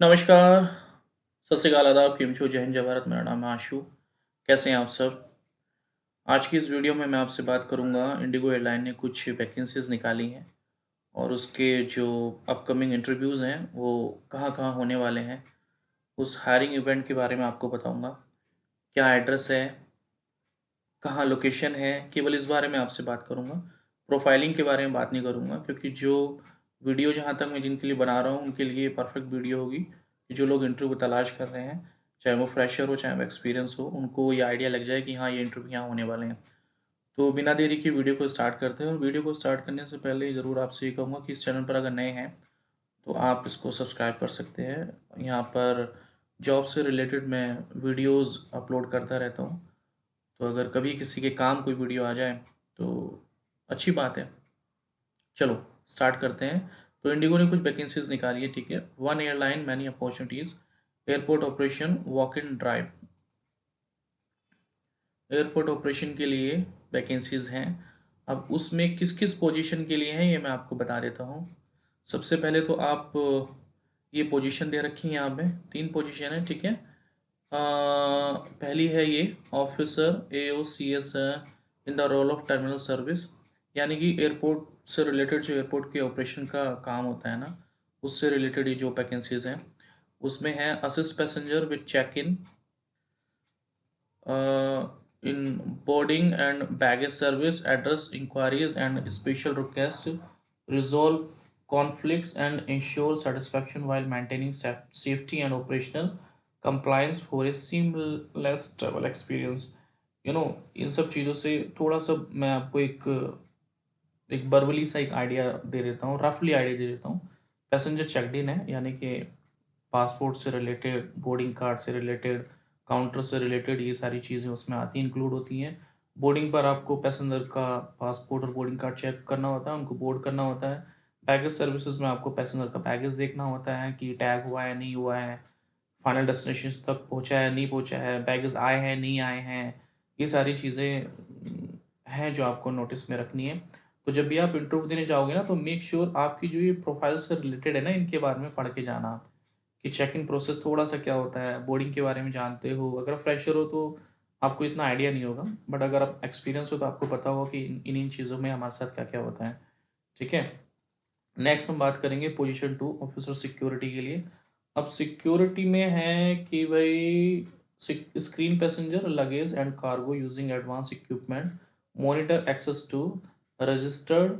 नमस्कार, सत श्री अकाल, आदाब, केम छो, जय हिंद, जय भारत। मेरा नाम है आशु। कैसे हैं आप सब? आज की इस वीडियो में मैं आपसे बात करूंगा, इंडिगो एयरलाइन ने कुछ वैकेंसीज़ निकाली हैं और उसके जो अपकमिंग इंटरव्यूज़ हैं, वो कहाँ-कहाँ होने वाले हैं। उस हायरिंग इवेंट के बारे में आपको बताऊंगा। क्या एड्रेस है, कहाँ लोकेशन है, केवल इस बारे में आपसे बात करूंगा। प्रोफाइलिंग के बारे में बात नहीं करूंगा, क्योंकि जो वीडियो जहाँ तक मैं जिनके लिए बना रहा हूँ उनके लिए परफेक्ट वीडियो होगी कि जो लोग इंटरव्यू तलाश कर रहे हैं, चाहे वो फ्रेशर हो चाहे वो एक्सपीरियंस हो, उनको ये आइडिया लग जाए कि हाँ, ये इंटरव्यू यहाँ होने वाले हैं। तो बिना देरी के वीडियो को स्टार्ट करते हैं। और वीडियो को स्टार्ट करने से पहले ज़रूर आपसे ये कहूँगा कि इस चैनल पर अगर नए हैं तो आप इसको सब्सक्राइब कर सकते हैं। यहाँ पर जॉब से रिलेटेड मैं वीडियोज़ अपलोड करता रहता हूँ, तो अगर कभी किसी के काम कोई वीडियो आ जाए तो अच्छी बात है। चलो स्टार्ट करते हैं। तो इंडिगो ने कुछ वैकेंसीज निकाली है, ठीक है। One airline many opportunities, airport operation, walk in drive. Airport operation के लिए वैकेंसीज हैं। अब उसमें किस किस पोजीशन के लिए हैं ये मैं आपको बता देता हूँ। सबसे पहले तो आप ये पोजीशन दे रखी है, यहाँ पे 3 पोजीशन है, ठीक है। पहली है ये officer AOCS in the role of terminal service, यानी कि एयरपोर्ट से रिलेटेड जो एयरपोर्ट के ऑपरेशन का काम होता है ना, उससे रिलेटेड ये जो वैकेंसीज हैं उसमें है assist passenger with check in boarding and baggage service, address inquiries and special request, resolve conflicts and ensure satisfaction while maintaining safety and operational compliance for a seamless travel experience। इन सब चीज़ों से थोड़ा सा मैं आपको एक एक बर्बली सा एक आइडिया दे देता हूँ, रफली आइडिया दे देता हूँ। पैसेंजर चेकड इन है, यानी कि पासपोर्ट से रिलेटेड, बोर्डिंग कार्ड से रिलेटेड, काउंटर से रिलेटेड, ये सारी चीज़ें उसमें आती इंक्लूड होती हैं। बोर्डिंग पर आपको पैसेंजर का पासपोर्ट और बोर्डिंग कार्ड चेक करना होता है, उनको बोर्ड करना होता है। बैगेज सर्विसेज में आपको पैसेंजर का बैगेज देखना होता है कि टैग हुआ है नहीं हुआ है, फाइनल डेस्टिनेशन तक पहुंचा है नहीं पहुंचा है, बैगेज आए हैं नहीं आए हैं, ये सारी चीज़ें हैं जो आपको नोटिस में रखनी है। तो जब भी आप इंटरव्यू देने जाओगे ना, तो मेक श्योर आपकी जो ये प्रोफाइल से रिलेटेड है ना, इनके बारे में पढ़ के जाना आप, कि चेक इन प्रोसेस थोड़ा सा क्या होता है, बोर्डिंग के बारे में जानते हो। अगर फ्रेशर हो तो आपको इतना आइडिया नहीं होगा, बट अगर आप एक्सपीरियंस हो तो आपको पता होगा कि इन इन चीज़ों में हमारे साथ क्या क्या होता है, ठीक है। नेक्स्ट हम बात करेंगे पोजीशन 2 ऑफिसर सिक्योरिटी के लिए। अब सिक्योरिटी में है कि भाई screen passenger luggage and cargo using advance equipment, monitor access to registered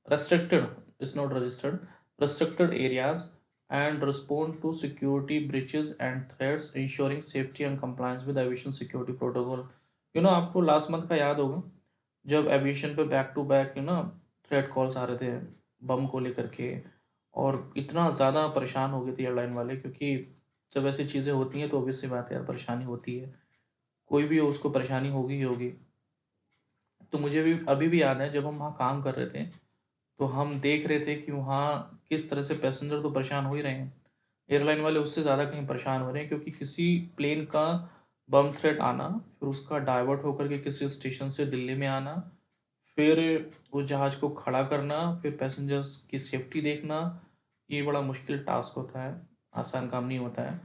restricted, is not registered, restricted areas, and respond to security breaches and threats, ensuring safety and compliance with aviation security protocol। आपको last month का याद होगा जब aviation पे back to back threat calls आ रहे थे बम को लेकर के, और इतना ज़्यादा परेशान हो गए थे एयरलाइन वाले, क्योंकि जब ऐसी चीज़ें होती हैं तो ऑब्वियस सी बात है यार, परेशानी होती है। कोई भी हो उसको परेशानी होगी ही होगी। तो मुझे भी अभी भी याद है जब हम वहाँ काम कर रहे थे, तो हम देख रहे थे कि वहाँ किस तरह से पैसेंजर तो परेशान हो ही रहे हैं, एयरलाइन वाले उससे ज़्यादा कहीं परेशान हो रहे हैं, क्योंकि किसी प्लेन का बम थ्रेट आना, फिर उसका डाइवर्ट होकर के किसी स्टेशन से दिल्ली में आना, फिर उस जहाज़ को खड़ा करना, फिर पैसेंजर्स की सेफ्टी देखना, ये बड़ा मुश्किल टास्क होता है, आसान काम नहीं होता है।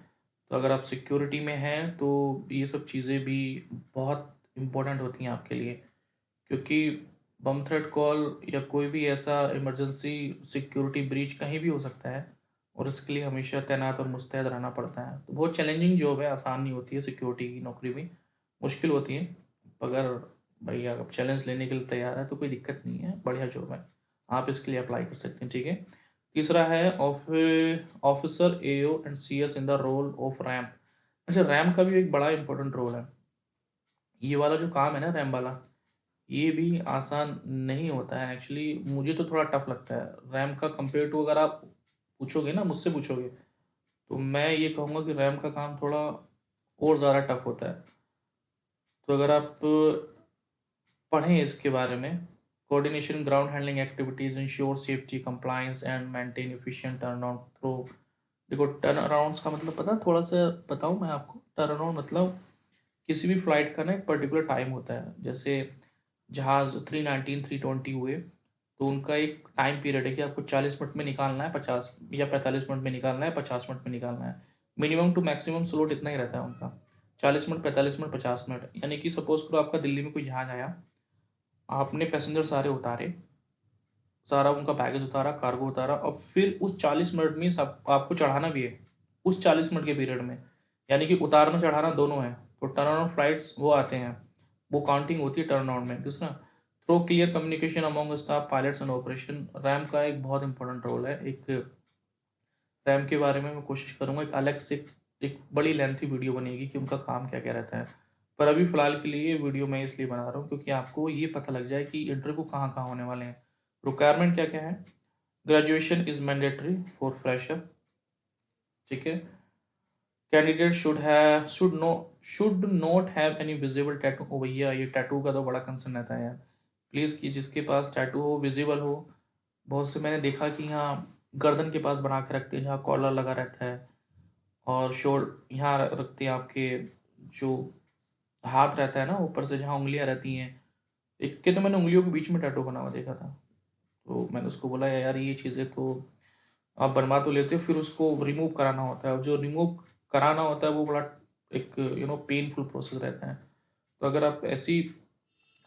तो अगर आप सिक्योरिटी में हैं तो ये सब चीज़ें भी बहुत इम्पोर्टेंट होती हैं आपके लिए, क्योंकि बम थ्रेट कॉल या कोई भी ऐसा इमरजेंसी सिक्योरिटी ब्रीच कहीं भी हो सकता है, और इसके लिए हमेशा तैनात और मुस्तैद रहना पड़ता है। तो बहुत चैलेंजिंग जॉब है, आसान नहीं होती है, सिक्योरिटी की नौकरी भी मुश्किल होती है। अगर भाई आप चैलेंज लेने के लिए तैयार है तो कोई दिक्कत नहीं है, बढ़िया जॉब है, आप इसके लिए अप्लाई कर सकते हैं, ठीक है। तीसरा है officer AO and CS in the role of ram. अच्छा, रैम का भी एक बड़ा इंपॉर्टेंट रोल है। ये वाला जो काम है ना रैम वाला, ये भी आसान नहीं होता है एक्चुअली, मुझे तो थोड़ा टफ लगता है रैम का कंपेयर टू। अगर आप पूछोगे ना, मुझसे पूछोगे, तो मैं ये कहूँगा कि रैम का काम थोड़ा और ज़्यादा टफ होता है। तो अगर आप पढ़ें इसके बारे में, coordination ground handling activities, ensure safety compliance and maintain efficient turn around through. देखो, टर्न अराउंड्स का मतलब पता, थोड़ा सा बताऊँ मैं आपको। टर्न अराउंड मतलब किसी भी फ्लाइट का ना एक पर्टिकुलर टाइम होता है, जैसे जहाज़ 319 320 हुए, तो उनका एक टाइम पीरियड है कि आपको 40 मिनट में निकालना है, 50 या 45 मिनट में निकालना है, 50 मिनट में निकालना है। मिनिमम टू मैक्सिमम स्लॉट इतना ही रहता है उनका, 40 मिनट, 45 मिनट, 50 मिनट। यानी कि सपोज करो आपका दिल्ली में कोई जहाज आया, आपने पैसेंजर सारे उतारे, सारा उनका बैगेज उतारा, कार्गो उतारा, और फिर उस 40 मिनट में सब आपको चढ़ाना भी है, उस 40 मिनट के पीरियड में। यानी कि उतारना चढ़ाना दोनों है। तो टर्न अराउंड फ्लाइट्स वो आते हैं, वो काउंटिंग होती है टर्न अराउंड में। दूसरा, through clear communication among staff, pilots and operation. Ram का एक बहुत इंपॉर्टेंट रोल है। एक रैम के बारे में मैं कोशिश करूंगा, एक अलग से एक बड़ी लेंथी वीडियो बनेगी कि उनका काम क्या क्या रहता है। पर अभी फ़िलहाल के लिए ये वीडियो मैं इसलिए बना रहा हूँ क्योंकि आपको ये पता लग जाए कि इंटरव्यू कहाँ कहाँ होने वाले हैं, रिक्वायरमेंट क्या क्या है। Graduation is mandatory for fresher, ठीक है। Candidate should not have any visible tattoo. ओ भैया, ये टैटू का तो बड़ा कंसर्न रहता है यार। प्लीज़ कि जिसके पास टैटू हो, विजिबल हो। बहुत से मैंने देखा कि यहाँ गर्दन के पास बना के रखते हैं जहाँ कॉलर लगा रहता है, और यहाँ रखते हैं आपके जो हाथ रहता है ना ऊपर से, जहाँ उंगलियां रहती हैं। एक के तो मैंने उंगलियों के बीच में टैटू बना हुआ देखा था। तो मैंने उसको बोला यार ये चीज़ें तो आप बनवा तो लेते हो, फिर उसको रिमूव कराना होता है, और जो रिमूव कराना होता है वो बड़ा एक पेनफुल प्रोसेस रहता है। तो अगर आप ऐसी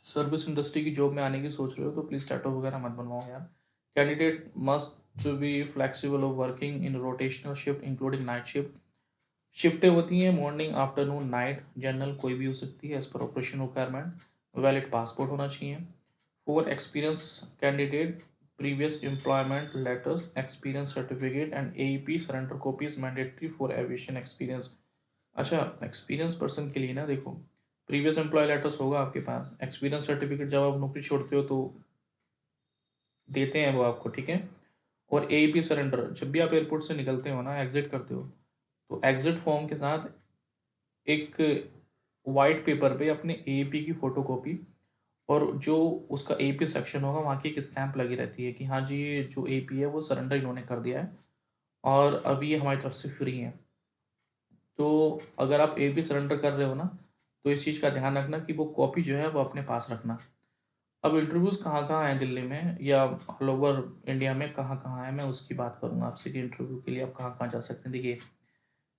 सर्विस इंडस्ट्री की जॉब में आने की सोच रहे हो तो प्लीज़ टैटू वगैरह मत बनवाओ यार। Candidate must be flexible of working in rotational shift including night shift. शिफ्टें होती हैं मॉर्निंग, आफ्टरनून, नाइट, जनरल कोई भी हो सकती है as per operation requirement. Valid passport होना चाहिए। For experience candidate, previous employment letters, experience certificate and AEP surrender copies mandatory for aviation experience. अच्छा, एक्सपीरियंस पर्सन के लिए ना देखो, प्रीवियस एम्प्लॉय लेटर्स होगा आपके पास, एक्सपीरियंस सर्टिफिकेट जब आप नौकरी छोड़ते हो तो देते हैं वो आपको, ठीक है। और AEP सरेंडर, जब भी आप एयरपोर्ट से निकलते हो ना, एग्जिट करते हो, तो एग्जिट फॉर्म के साथ एक वाइट पेपर पे अपने AEP की फ़ोटो कॉपी, और जो उसका AEP सेक्शन होगा वहाँ की एक स्टैंप लगी रहती है कि हाँ जी ये जो AEP है वो सरेंडर इन्होंने कर दिया है और अभी ये हमारी तरफ से फ्री है। तो अगर आप AEP सरेंडर कर रहे हो ना, तो इस चीज़ का ध्यान रखना कि वो कॉपी जो है वो अपने पास रखना। अब इंटरव्यूज़ कहाँ कहाँ हैं दिल्ली में या ऑल ओवर इंडिया में, कहाँ कहाँ है, मैं उसकी बात करूँगा आपसे कि इंटरव्यू के लिए आप कहाँ कहाँ जा सकते हैं। देखिए,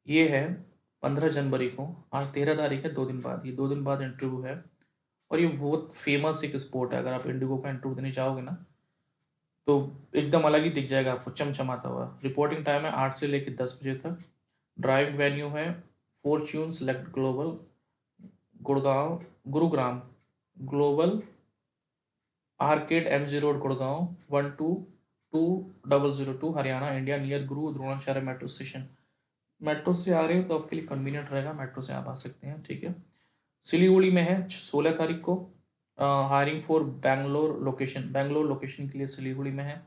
ये है 15 जनवरी को, आज 13 तारीख है, 2 दिन बाद, ये 2 दिन बाद इंटरव्यू है। और ये बहुत फेमस एक स्पोर्ट है। अगर आप इंडिगो का इंटरव्यू देने चाहोगे ना, तो एकदम अलग ही दिख जाएगा आपको, चमचमाता हुआ। रिपोर्टिंग टाइम है 8 से लेकर 10 बजे तक। ड्राइव वेन्यू है Fortune select global, Gurgaon, Gurugram global arcade MG road Gurgaon 122002 Haryana India, near गुरु द्रोणाचार्य मेट्रो स्टेशन। मेट्रो से आ रहे हो तो आपके लिए कन्वीनियंट रहेगा, मेट्रो से आप आ सकते हैं, ठीक है। सिलीगुड़ी में है 16 तारीख को, हायरिंग फॉर बैंगलोर लोकेशन के लिए सिलीगुड़ी में है,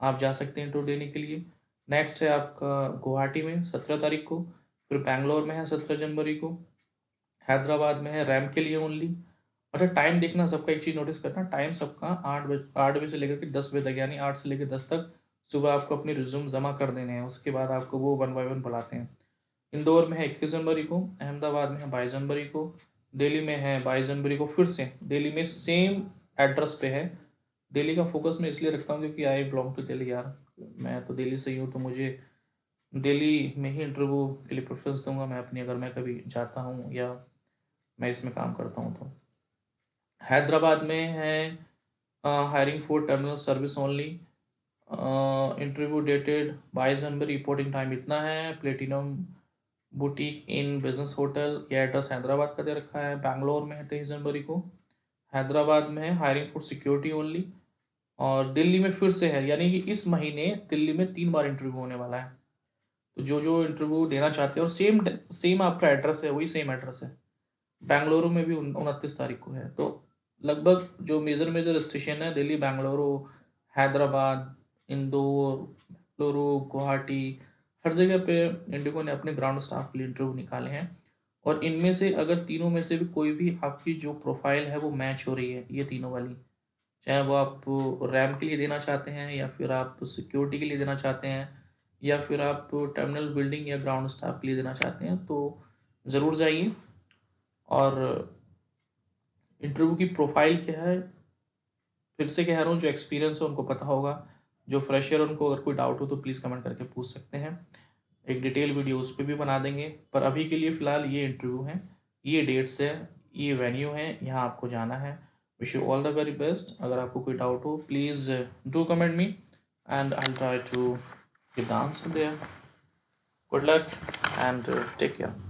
आप जा सकते हैं इंटरव्यू देने के लिए। नेक्स्ट है आपका गुवाहाटी में 17 तारीख को, फिर बैंगलोर में है 17 जनवरी को, हैदराबाद में है रैम के लिए ओनली। अच्छा, टाइम देखना सबका, एक चीज़ नोटिस करना, टाइम सबका 8 बजे से लेकर के 10 बजे तक, यानी 8 से लेकर 10 तक सुबह आपको अपने रिज्यूम जमा कर देने हैं। उसके बाद आपको वो 1 बाय 1 बुलाते हैं। इंदौर में है 21 जनवरी को, अहमदाबाद में है 22 जनवरी को, दिल्ली में है 22 जनवरी को, फिर से दिल्ली में सेम एड्रेस पे है। दिल्ली का फोकस मैं इसलिए रखता हूँ क्योंकि आई बिलोंग टू दिल्ली यार, मैं तो दिल्ली से ही हूँ, तो मुझे दिल्ली में ही इंटरव्यू के लिए प्रेफरेंस दूंगा मैं अपनी, अगर मैं कभी जाता हूँ या मैं इसमें काम करता हूँ तो। हैदराबाद में है hiring for terminal service only, interview dated 22 January, reporting time इतना है। Platinum boutique in business hotel, ये एड्रेस हैदराबाद का दे रखा है। बैंगलोर में है 23 जनवरी को, हैदराबाद में है हायरिंग फॉर सिक्योरिटी ओनली, और दिल्ली में फिर से है, यानी कि इस महीने दिल्ली में 3 बार इंटरव्यू होने वाला है। तो जो जो इंटरव्यू देना चाहते हैं, और सेम सेम आपका एड्रेस है, वही सेम एड्रेस है। बेंगलुरु में भी 29 तारीख को है। तो लगभग जो मेजर मेजर स्टेशन है दिल्ली, बेंगलुरु, हैदराबाद, इंदौर, बेंगलुरु, गुवाहाटी, हर जगह पे इंडिगो ने अपने ग्राउंड स्टाफ के लिए इंटरव्यू निकाले हैं। और इनमें से अगर तीनों में से भी कोई भी आपकी जो प्रोफाइल है वो मैच हो रही है, ये तीनों वाली, चाहे वो आप रैम के लिए देना चाहते हैं, या फिर आप सिक्योरिटी के लिए देना चाहते हैं, या फिर आप टर्मिनल बिल्डिंग या ग्राउंड स्टाफ के लिए देना चाहते हैं, तो ज़रूर जाइए। और इंटरव्यू की प्रोफाइल क्या है, फिर से कह रहा हूँ, जो एक्सपीरियंस है उनको पता होगा, जो फ्रेशर है उनको अगर कोई डाउट हो तो प्लीज़ कमेंट करके पूछ सकते हैं। एक डिटेल वीडियो उस पर भी बना देंगे, पर अभी के लिए फ़िलहाल ये इंटरव्यू है, ये डेट्स है, ये वेन्यू है, यहाँ आपको जाना है। Wish you all the very best. अगर आपको कोई डाउट हो please do comment me and I will try to give the answer there. Good luck and take care.